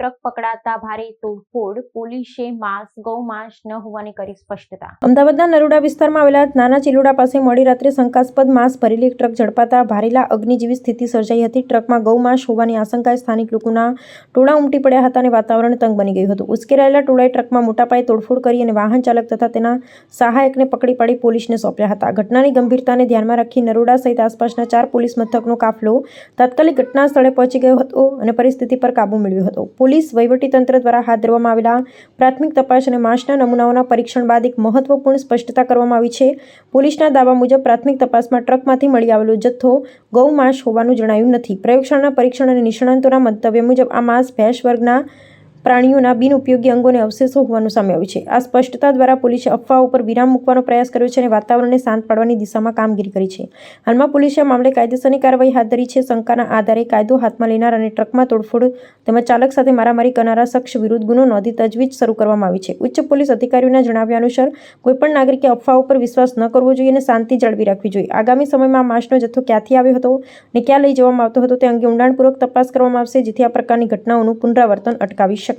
Truck પકડાતા ભારે તોડફોડ, પોલીસે ગૌમાંસ ન હોવાની કરી સ્પષ્ટતા। અમદાવાદના નરોડા વિસ્તારમાં આવેલા નાના ચિલોડા પાસે મોડી રાત્રે શંકાસ્પદ માંસ ભરેલી એક ટ્રક ઝડપાતા ભારેલા અગ્નિ જેવી સ્થિતિ સર્જાઈ હતી। ટ્રકમાં ગૌમાંસ હોવાની આશંકાએ સ્થાનિક લોકોના ટોળા ઉમટી પડ્યા હતા અને વાતાવરણ તંગ બની ગયું હતું। ઉશ્કેરાયેલા ટોળાએ ટ્રકમાં મોટા પાયે તોડફોડ કરી અને વાહન ચાલક તથા તેના સહાયકને પકડી પાડી પોલીસને સોંપ્યા હતા। ઘટનાની ગંભીરતાને ધ્યાનમાં રાખી નરોડા સહિત આસપાસના 4 પોલીસ મથકનો કાફલો તાત્કાલિક ઘટના સ્થળે પહોંચી ગયો હતો અને પરિસ્થિતિ પર કાબુ મેળવ્યો હતો। પોલીસ વહીવટીતંત્ર દ્વારા હાથ ધરવામાં આવેલા પ્રાથમિક તપાસ અને માંસના નમૂનાઓના પરીક્ષણ બાદ એક મહત્વપૂર્ણ સ્પષ્ટતા કરવામાં આવી છે। પોલીસના દાવા મુજબ પ્રાથમિક તપાસમાં ટ્રકમાંથી મળી આવેલો જથ્થો ગૌમાંસ હોવાનું જણાયું નથી। પ્રયોગશાળાના પરીક્ષણ અને નિષ્ણાંતોના મંતવ્ય મુજબ આ માંસ ભેંસ વર્ગના પ્રાણીઓના બિનઉપયોગી અંગો અને અવશેષો હોવાનું સામે આવ્યું છે। આ સ્પષ્ટતા દ્વારા પોલીસે અફવાઓ પર વિરામ મૂકવાનો પ્રયાસ કર્યો છે અને વાતાવરણને શાંત પાડવાની દિશામાં કામગીરી કરી છે। હાલમાં પોલીસે આ મામલે કાયદેસરની કાર્યવાહી હાથ ધરી છે। શંકાના આધારે કાયદો હાથમાં લેનાર અને ટ્રકમાં તોડફોડ તેમજ ચાલક સાથે મારામારી કરનારા શખ્સ વિરુદ્ધ ગુનો નોંધી તજવીજ શરૂ કરવામાં આવી છે। ઉચ્ચ પોલીસ અધિકારીઓના જણાવ્યા અનુસાર કોઈપણ નાગરિકે અફવાઓ પર વિશ્વાસ ન કરવો જોઈએ અને શાંતિ જાળવી રાખવી જોઈએ। આગામી સમયમાં આ માંસનો જથ્થો ક્યાંથી આવ્યો હતો અને ક્યાં લઈ જવામાં આવતો હતો તે અંગે ઊંડાણપૂર્વક તપાસ કરવામાં આવશે, જેથી આ પ્રકારની ઘટનાઓનું પુનરાવર્તન અટકાવી શકાય।